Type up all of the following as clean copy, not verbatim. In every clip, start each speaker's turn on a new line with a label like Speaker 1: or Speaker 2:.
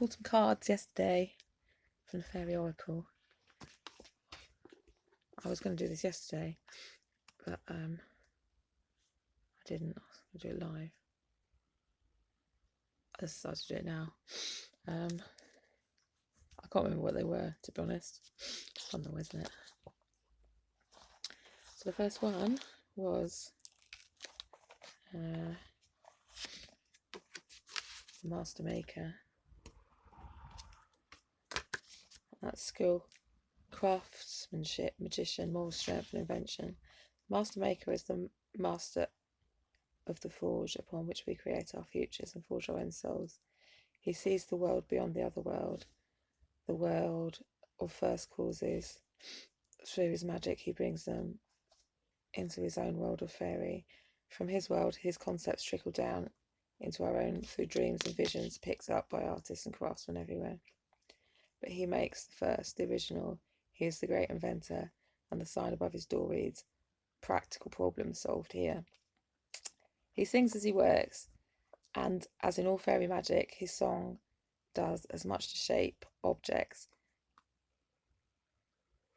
Speaker 1: pulled some cards yesterday from the Fairy Oracle. I was going to do this yesterday, but I didn't. I was going to do it live. I decided to do it now. I can't remember what they were, to be honest. Fun though, isn't it? So the first one was the Master Maker. That's skill, craftsmanship, magician, moral strength and invention. Master Maker is the master of the forge upon which we create our futures and forge our own souls. He sees the world beyond the other world, the world of first causes. Through his magic he brings them into his own world of faery. From his world his concepts trickle down into our own through dreams and visions picked up by artists and craftsmen everywhere. But he makes the first, the original. He is the great inventor, and the sign above his door reads, "Practical problems solved here." He sings as he works, and as in all fairy magic, his song does as much to shape objects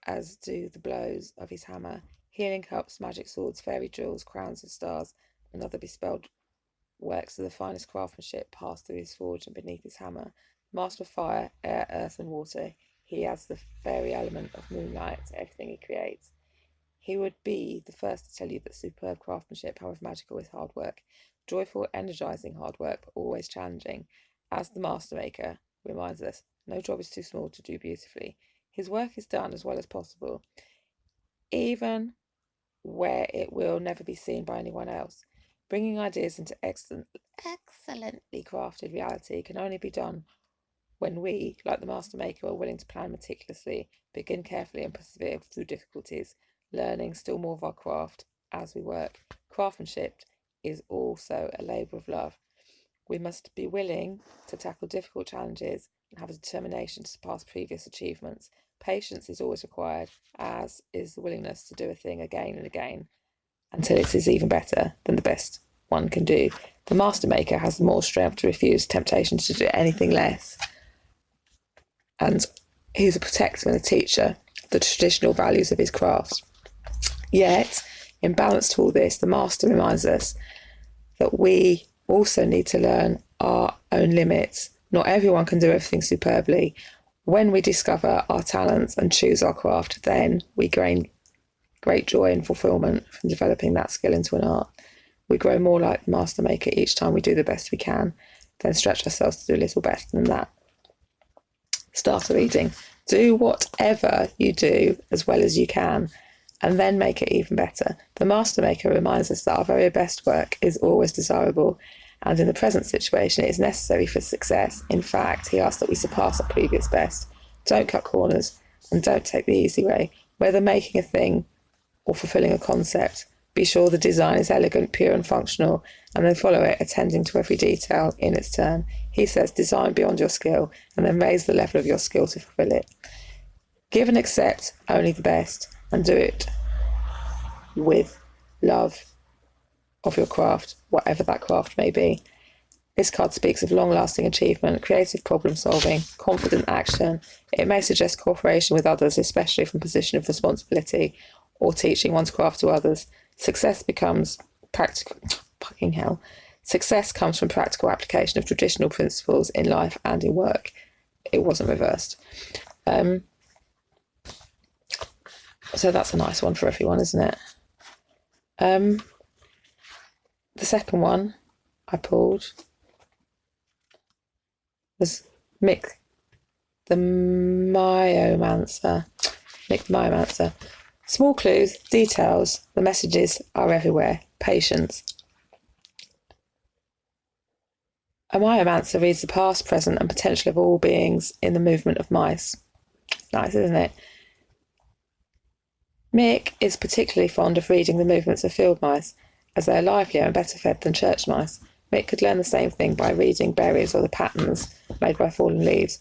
Speaker 1: as do the blows of his hammer. Healing cups, magic swords, fairy jewels, crowns of stars, and other bespelled works of the finest craftsmanship pass through his forge and beneath his hammer. Master of fire, air, earth, and water, he adds the fairy element of moonlight to everything he creates. He would be the first to tell you that superb craftsmanship, however magical, is hard work. Joyful, energising hard work, but always challenging. As the Master Maker reminds us, no job is too small to do beautifully. His work is done as well as possible, even where it will never be seen by anyone else. Bringing ideas into excellently crafted reality can only be done when we, like the Master Maker, are willing to plan meticulously, begin carefully and persevere through difficulties, learning still more of our craft as we work. Craftsmanship is also a labour of love. We must be willing to tackle difficult challenges and have a determination to surpass previous achievements. Patience is always required, as is the willingness to do a thing again and again until it is even better than the best one can do. The Master Maker has the moral strength to refuse temptation to do anything less. And he's a protector and a teacher of the traditional values of his craft. Yet, in balance to all this, the Master reminds us that we also need to learn our own limits. Not everyone can do everything superbly. When we discover our talents and choose our craft, then we gain great joy and fulfillment from developing that skill into an art. We grow more like the Master Maker each time we do the best we can, then stretch ourselves to do a little better than that. Starter reading. Do whatever you do as well as you can, and then make it even better. The Master Maker reminds us that our very best work is always desirable, and in the present situation it is necessary for success. In fact, he asks that we surpass our previous best. Don't cut corners, and don't take the easy way. Whether making a thing or fulfilling a concept, be sure the design is elegant, pure and functional, and then follow it, attending to every detail in its turn. He says, design beyond your skill, and then raise the level of your skill to fulfill it. Give and accept only the best, and do it with love of your craft, whatever that craft may be. This card speaks of long-lasting achievement, creative problem-solving, confident action. It may suggest cooperation with others, especially from a position of responsibility, or teaching one's craft to others. Success becomes practical. Fucking hell. Success comes from practical application of traditional principles in life and in work. It wasn't reversed. So that's a nice one for everyone, isn't it? The second one I pulled was Mick the Myomancer. Mick the Myomancer. Small clues, details, the messages are everywhere. Patience. A Myomancer reads the past, present, and potential of all beings in the movement of mice. Nice, isn't it? Mick is particularly fond of reading the movements of field mice, as they are livelier and better fed than church mice. Mick could learn the same thing by reading berries or the patterns made by fallen leaves,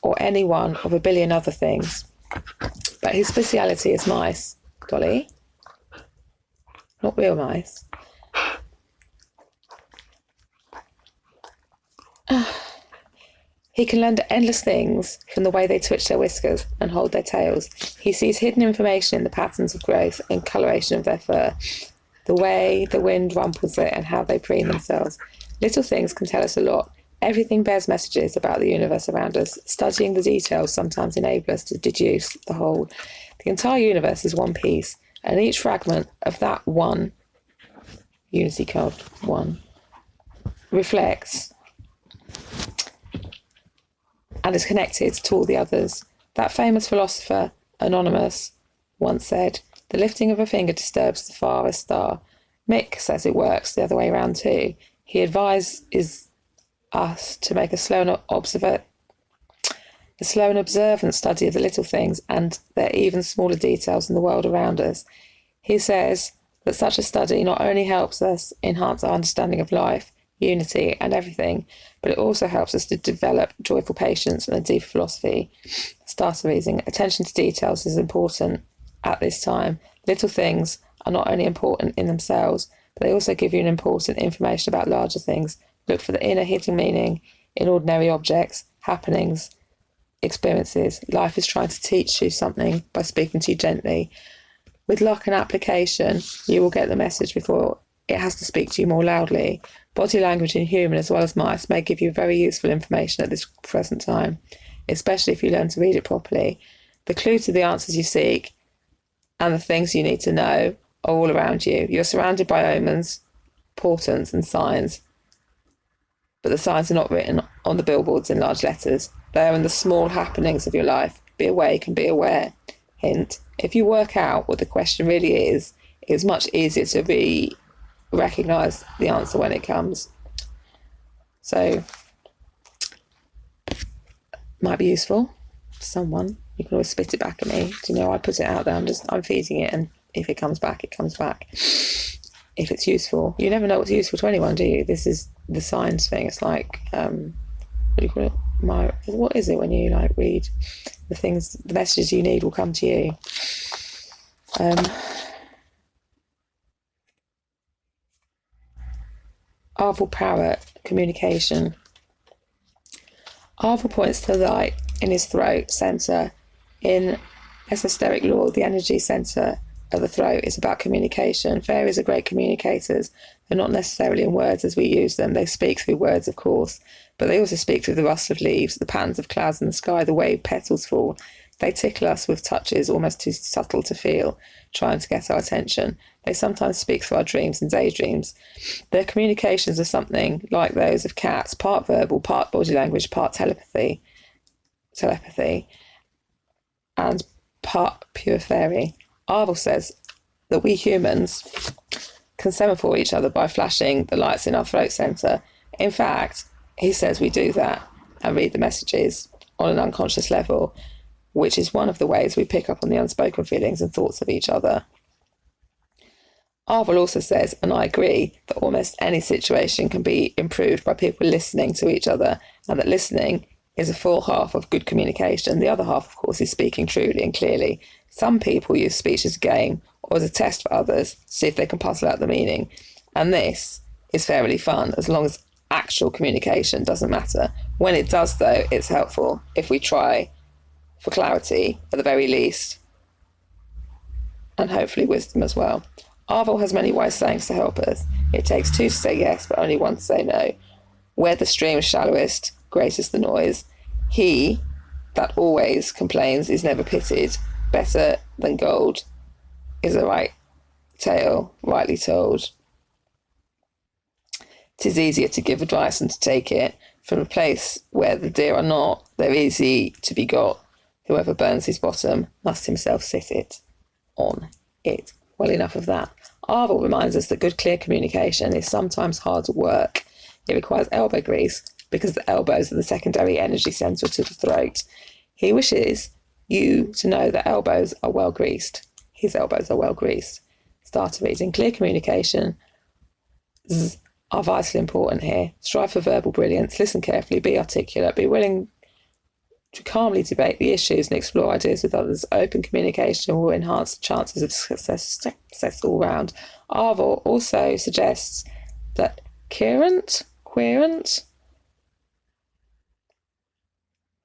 Speaker 1: or any one of a billion other things. But his speciality is mice. Dolly? Not real mice. He can learn endless things from the way they twitch their whiskers and hold their tails. He sees hidden information in the patterns of growth and coloration of their fur, the way the wind rumples it and how they preen themselves. Little things can tell us a lot. Everything bears messages about the universe around us. Studying the details sometimes enables us to deduce the whole. The entire universe is one piece, and each fragment of that one, unity code 1, reflects and is connected to all the others. That famous philosopher, Anonymous, once said, "The lifting of a finger disturbs the farthest star." Mick says it works the other way around too. He advises us to make a slow and observant study of the little things and their even smaller details in the world around us. He says that such a study not only helps us enhance our understanding of life, unity and everything, but it also helps us to develop joyful patience and a deeper philosophy. Starter reading. Attention to details is important at this time. Little things are not only important in themselves, but they also give you an important information about larger things. Look for the inner hidden meaning in ordinary objects, happenings, experiences. Life is trying to teach you something by speaking to you gently. With luck and application, you will get the message before it has to speak to you more loudly. Body language in human as well as mice may give you very useful information at this present time, especially if you learn to read it properly. The clue to the answers you seek and the things you need to know are all around you. You're surrounded by omens, portents and signs, but the signs are not written on the billboards in large letters. They are in the small happenings of your life. Be awake and be aware. Hint, if you work out what the question really is, it's much easier to recognise the answer when it comes. So, might be useful to someone. You can always spit it back at me. Do you know, I put it out there, I'm feeding it, and if it comes back, it comes back. If it's useful. You never know what's useful to anyone, do you? This is the science thing. It's like, what do you call it? What is it when you read the things, the messages you need will come to you. Arvel Parrot, communication. Arvel points to the light in his throat centre. In esoteric lore, the energy centre of the throat is about communication. Fairies are great communicators. They're not necessarily in words as we use them. They speak through words, of course, but they also speak through the rustle of leaves, the patterns of clouds in the sky, the way petals fall. They tickle us with touches almost too subtle to feel, trying to get our attention. They sometimes speak through our dreams and daydreams. Their communications are something like those of cats, part verbal, part body language, part telepathy, and part pure fairy. Arvel says that we humans can semaphore each other by flashing the lights in our throat centre. In fact, he says we do that and read the messages on an unconscious level, which is one of the ways we pick up on the unspoken feelings and thoughts of each other. Arvel also says, and I agree, that almost any situation can be improved by people listening to each other, and that listening is a full half of good communication. The other half, of course, is speaking truly and clearly. Some people use speech as a game or as a test for others to see if they can puzzle out the meaning. And this is fairly fun, as long as actual communication doesn't matter. When it does, though, it's helpful if we try for clarity, at the very least, and hopefully wisdom as well. Arvel has many wise sayings to help us. It takes two to say yes, but only one to say no. Where the stream is shallowest, great is the noise. He that always complains is never pitied. Better than gold is a right tale, rightly told. 'Tis easier to give advice than to take it. From a place where the deer are not, they're easy to be got. Whoever burns his bottom must himself sit it on it. Well, enough of that. Arvel reminds us that good, clear communication is sometimes hard to work. It requires elbow grease because the elbows are the secondary energy centre to the throat. He wishes you to know that elbows are well greased. His elbows are well greased. Starter reading. Clear communication are vitally important here. Strive for verbal brilliance. Listen carefully. Be articulate. Be willing to calmly debate the issues and explore ideas with others. Open communication will enhance the chances of success all round. Arvel also suggests that querent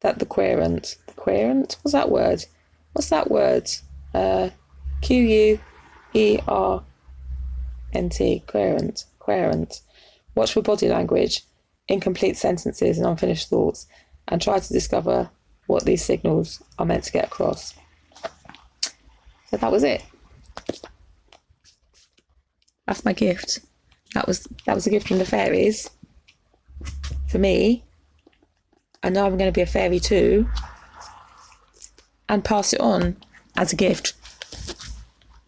Speaker 1: that the querent, what's that word? Querent, querent. Watch for body language, incomplete sentences and unfinished thoughts, and try to discover what these signals are meant to get across. So that was it. That's my gift. That was a gift from the fairies for me. And now I'm going to be a fairy too and pass it on as a gift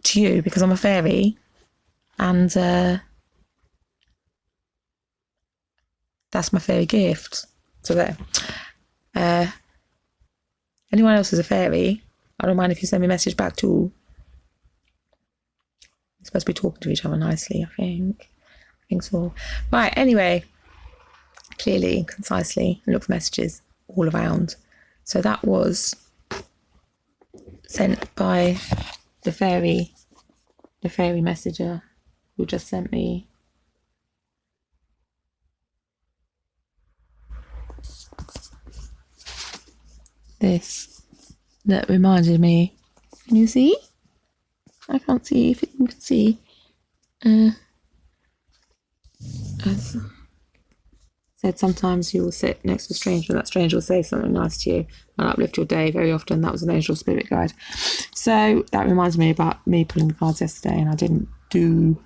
Speaker 1: to you because I'm a fairy. And that's my fairy gift. So there. Anyone else is a fairy, I don't mind if you send me a message back too. We're supposed to be talking to each other nicely, I think. I think so. Right, anyway. Clearly and concisely, look for messages all around. So that was sent by the fairy messenger who just sent me this that reminded me. Can you see? I can't see if you can see. As said, sometimes you will sit next to a stranger and that stranger will say something nice to you and uplift your day. Very often that was an angel spirit guide. So that reminds me about me pulling the cards yesterday, and I didn't do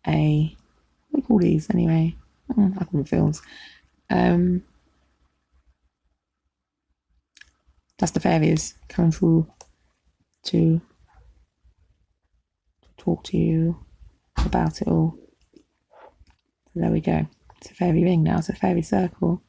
Speaker 1: what do we call these anyway? I call them films. That's the fairies coming through to talk to you about it all. So there we go. It's a fairy ring now. It's a fairy circle.